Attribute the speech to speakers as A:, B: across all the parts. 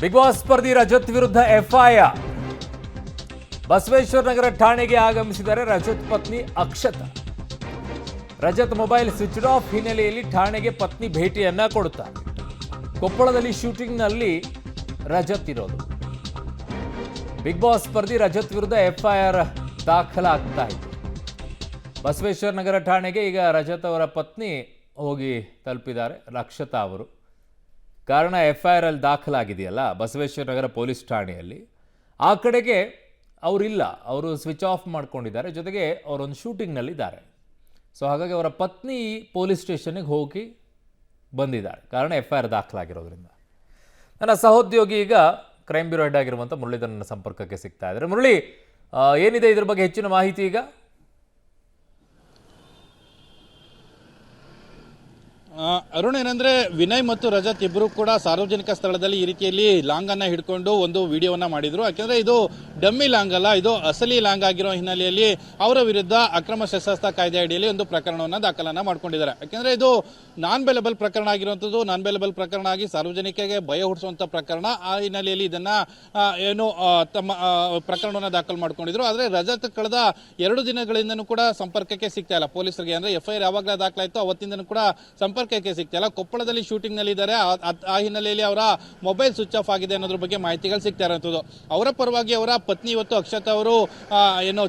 A: Big boss ಸ್ಪರ್ಧಿ Rajat ವಿರುದ್ಧ FIR. Basaveshwara Nagar ಠಾಣೆಗೆ ಆಗಮಿಸಿದ್ದಾರೆ ರಜತ್ ಪತ್ನಿ Akshata. Rajat mobile switch off ಹಿನ್ನೆಲೆಯಲ್ಲಿ ಠಾಣೆಗೆ ಪತ್ನಿ ಭೇಟಿಯನ್ನ ಕೊಡುತ್ತಾರೆ. ಕೊಪ್ಪಳದಲ್ಲಿ ಶೂಟಿಂಗ್ನಲ್ಲಿ ರಜತ್ ಇರೋದು. ಬಿಗ್ ಬಾಸ್ ಸ್ಪರ್ಧಿ ರಜತ್ ವಿರುದ್ಧ ಎಫ್ಐಆರ್ ದಾಖಲಾಗ್ತಾ ಇದೆ. ಬಸವೇಶ್ವರ ನಗರ ಠಾಣೆಗೆ ಈಗ ರಜತ್ ಅವರ ಪತ್ನಿ ಹೋಗಿ ತಲುಪಿದ್ದಾರೆ, ಅಕ್ಷತಾ ಅವರು. ಕಾರಣ ಎಫ್ಐಆರ್ ಅಲ್ಲಿ ದಾಖಲಾಗಿದೆಯಲ್ಲ ಬಸವೇಶ್ವರ ನಗರ ಪೊಲೀಸ್ ಠಾಣೆಯಲ್ಲಿ. ಆ ಕಡೆಗೆ ಅವರಿಲ್ಲ, ಅವರು ಸ್ವಿಚ್ ಆಫ್ ಮಾಡ್ಕೊಂಡಿದ್ದಾರೆ, ಜೊತೆಗೆ ಅವರೊಂದು ಶೂಟಿಂಗ್ನಲ್ಲಿದ್ದಾರೆ. ಸೊ ಹಾಗಾಗಿ ಅವರ ಪತ್ನಿ ಪೊಲೀಸ್ ಸ್ಟೇಷನ್ಗೆ ಹೋಗಿ ಬಂದಿದ್ದಾರೆ, ಕಾರಣ ಎಫ್ಐಆರ್ ದಾಖಲಾಗಿರೋದ್ರಿಂದ. ನನ್ನ ಸಹೋದ್ಯೋಗಿ ಈಗ ಕ್ರೈಮ್ ಬ್ಯೂರೋ ಹೆಡ್ ಆಗಿರುವಂಥ ಮುರಳೀಧರ್ ನನ್ನ ಸಂಪರ್ಕಕ್ಕೆ ಸಿಗ್ತಾ ಇದ್ದಾರೆ. ಮುರಳಿ, ಏನಿದೆ ಇದ್ರ ಬಗ್ಗೆ ಹೆಚ್ಚಿನ ಮಾಹಿತಿ ಈಗ?
B: ಅರುಣ್, ಏನಂದ್ರೆ ವಿನಯ್ ಮತ್ತು ರಜತ್ ಇಬ್ಬರು ಕೂಡ ಸಾರ್ವಜನಿಕ ಸ್ಥಳದಲ್ಲಿ ಈ ರೀತಿಯಲ್ಲಿ ಲಾಂಗ್ ಅನ್ನ ಹಿಡ್ಕೊಂಡು ಒಂದು ವಿಡಿಯೋವನ್ನ ಮಾಡಿದ್ರು. ಯಾಕೆಂದ್ರೆ ಇದು ಡಮ್ಮಿ ಲಾಂಗ್ ಅಲ್ಲ, ಇದು ಅಸಲಿ ಲಾಂಗ್ ಆಗಿರೋ ಹಿನ್ನೆಲೆಯಲ್ಲಿ ಅವರ ವಿರುದ್ಧ ಅಕ್ರಮ ಶಸ್ತ್ರಾಸ್ತ್ರ ಕಾಯ್ದೆ ಅಡಿಯಲ್ಲಿ ಒಂದು ಪ್ರಕರಣವನ್ನ ದಾಖಲನ್ನ ಮಾಡ್ಕೊಂಡಿದ್ದಾರೆ. ಯಾಕೆಂದ್ರೆ ಇದು ನಾನ್ ಬೇಲೆಬಲ್ ಪ್ರಕರಣ ಆಗಿರುವಂತದ್ದು, ನಾನ್ ಬೇಲೆಬಲ್ ಪ್ರಕರಣ ಆಗಿ ಸಾರ್ವಜನಿಕರಿಗೆ ಭಯ ಹುಟ್ಟಿಸುವಂತ ಪ್ರಕರಣ. ಆ ಹಿನ್ನೆಲೆಯಲ್ಲಿ ಇದನ್ನ ತಮ್ಮ ಪ್ರಕರಣವನ್ನ ದಾಖಲು ಮಾಡ್ಕೊಂಡಿದ್ರು. ಆದ್ರೆ ರಜತ್ ಕಳೆದ 2 ದಿನಗಳಿಂದನೂ ಕೂಡ ಸಂಪರ್ಕಕ್ಕೆ ಸಿಗ್ತಾ ಇಲ್ಲ ಪೊಲೀಸರಿಗೆ. ಅಂದ್ರೆ ಎಫ್ಐಆರ್ ಯಾವಾಗಲೇ ದಾಖಲಾಯಿತು ಅವತ್ತಿಂದನೂ ಕೂಡ ಸಂಪರ್ಕಕ್ಕೆ ಸಿಗ್ತಾ ಇಲ್ಲ. ಕೊಪ್ಪಳದಲ್ಲಿ ಶೂಟಿಂಗ್ ನಲ್ಲಿ ಇದ್ದಾರೆ. ಆ ಹಿನ್ನೆಲೆಯಲ್ಲಿ ಅವರ ಮೊಬೈಲ್ ಸ್ವಿಚ್ ಆಫ್ ಆಗಿದೆ ಅನ್ನೋದ್ರ ಬಗ್ಗೆ ಮಾಹಿತಿಗಳು ಸಿಗ್ತಾ ಇರುವಂತದ್ದು. ಅವರ ಪರವಾಗಿ ಅವರ ಪತ್ನಿ ಇವತ್ತು ಅಕ್ಷತಾ ಅವರು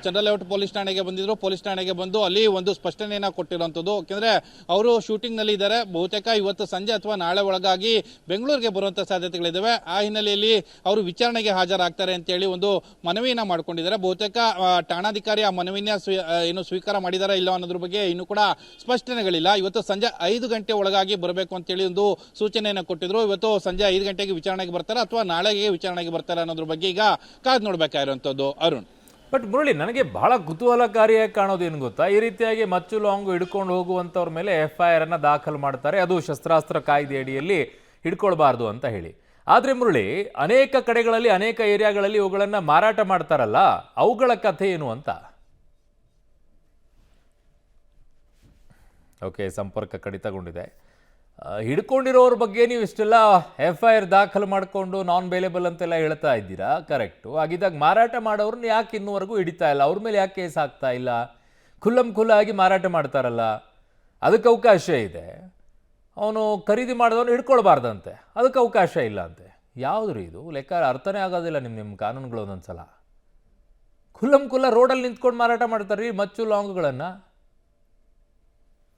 B: ಚಂದ್ರ ಲೇಔಟ್ ಪೊಲೀಸ್ ಠಾಣೆಗೆ ಬಂದಿದ್ರು. ಪೊಲೀಸ್ ಠಾಣೆಗೆ ಬಂದು ಅಲ್ಲಿ ಒಂದು ಸ್ಪಷ್ಟನೆಯನ್ನ ಕೊಟ್ಟಿರುವಂತದ್ದು. ಯಾಕೆಂದ್ರೆ ಅವರು ಶೂಟಿಂಗ್ ನಲ್ಲಿ ಇದ್ದಾರೆ, ಬಹುತೇಕ ಇವತ್ತು ಸಂಜೆ ಅಥವಾ ನಾಳೆ ಒಳಗಾಗಿ ಬೆಂಗಳೂರಿಗೆ ಬರುವಂತ ಸಾಧ್ಯತೆಗಳಿದ್ದಾವೆ. ಆ ಹಿನ್ನೆಲೆಯಲ್ಲಿ ಅವರು ವಿಚಾರಣೆಗೆ ಹಾಜರಾಗ್ತಾರೆ ಅಂತ ಹೇಳಿ ಒಂದು ಮನವಿಯನ್ನ ಮಾಡ್ಕೊಂಡಿದ್ದಾರೆ. ಬಹುತೇಕ ಠಾಣಾಧಿಕಾರಿ ಆ ಮನವಿನ ಸ್ವೀಕಾರ ಮಾಡಿದಾರಾ ಇಲ್ಲ ಅನ್ನೋದ್ರ ಬಗ್ಗೆ ಇನ್ನೂ ಕೂಡ ಸ್ಪಷ್ಟನೆಗಳಿಲ್ಲ. ಇವತ್ತು ಸಂಜೆ 5 ಗಂಟೆ ಒಳಗಾಗಿ ಬರಬೇಕು ಅಂತೇಳಿ ಒಂದು ಸೂಚನೆಯನ್ನು ಕೊಟ್ಟಿದ್ರು. ಇವತ್ತು ಸಂಜೆ 5 ಗಂಟೆಗೆ ವಿಚಾರಣೆಗೆ ಬರ್ತಾರೆ ಅಥವಾ ನಾಳೆಗೆ ವಿಚಾರಣೆಗೆ ಬರ್ತಾರೆ ಅನ್ನೋದ್ರ ಬಗ್ಗೆ ಈಗ ಕಾದು ನೋಡ್ಬೇಕಾಗಿರುವಂತದ್ದು. ಅರುಣ್,
A: ಬಟ್ ಮುರಳಿ, ನನಗೆ ಬಹಳ ಕುತೂಹಲಕಾರಿಯಾಗಿ ಕಾಣೋದೇನು ಗೊತ್ತಾ, ಈ ರೀತಿಯಾಗಿ ಮಚ್ಚು ಲಾಂಗು ಹಿಡ್ಕೊಂಡು ಹೋಗುವಂಥವ್ರ ಮೇಲೆ ಎಫ್ಐಆರ್ ಅನ್ನ ದಾಖಲು ಮಾಡ್ತಾರೆ, ಅದು ಶಸ್ತ್ರಾಸ್ತ್ರ ಕಾಯ್ದೆ ಅಡಿಯಲ್ಲಿ ಹಿಡ್ಕೊಳ್ಬಾರ್ದು ಅಂತ ಹೇಳಿ. ಆದ್ರೆ ಮುರಳಿ, ಅನೇಕ ಕಡೆಗಳಲ್ಲಿ ಅನೇಕ ಏರಿಯಾಗಳಲ್ಲಿ ಇವುಗಳನ್ನ ಮಾರಾಟ ಮಾಡ್ತಾರಲ್ಲ, ಅವುಗಳ ಕಥೆ ಏನು ಅಂತ? ಓಕೆ, ಸಂಪರ್ಕ ಕಡಿತಗೊಂಡಿದೆ. ಹಿಡ್ಕೊಂಡಿರೋರ ಬಗ್ಗೆ ನೀವು ಇಷ್ಟೆಲ್ಲ ಎಫ್ಐಆರ್ ದಾಖಲು ಮಾಡಿಕೊಂಡು ನಾನ್ ಬೇಲೆಬಲ್ ಅಂತೆಲ್ಲ ಹೇಳ್ತಾ ಇದ್ದೀರಾ, ಕರೆಕ್ಟು. ಹಾಗಿದ್ದಾಗ ಮಾರಾಟ ಮಾಡೋರನ್ನ ಯಾಕೆ ಇನ್ನೂವರೆಗೂ ಹಿಡಿತಾ ಇಲ್ಲ? ಅವ್ರ ಮೇಲೆ ಯಾಕೆ ಕೇಸ್ ಆಗ್ತಾ ಇಲ್ಲ? ಖುಲ್ಲಾಗಿ ಮಾರಾಟ ಮಾಡ್ತಾರಲ್ಲ, ಅದಕ್ಕೆ ಅವಕಾಶ ಇದೆ. ಅವನು ಖರೀದಿ ಮಾಡಿದವನು ಹಿಡ್ಕೊಳ್ಬಾರ್ದಂತೆ, ಅದಕ್ಕೆ ಅವಕಾಶ ಇಲ್ಲ ಅಂತೆ. ಯಾವುದು ರೀ ಇದು? ಲೆಕ್ಕ ಅರ್ಥನೇ ಆಗೋದಿಲ್ಲ ನಿಮ್ಮ ಕಾನೂನುಗಳು. ಒಂದೊಂದ್ಸಲ ಖುಲ್ಲ ರೋಡಲ್ಲಿ ನಿಂತ್ಕೊಂಡು ಮಾರಾಟ ಮಾಡ್ತಾರೆ ರೀ ಮಚ್ಚು ಲಾಂಗ್ಗಳನ್ನು.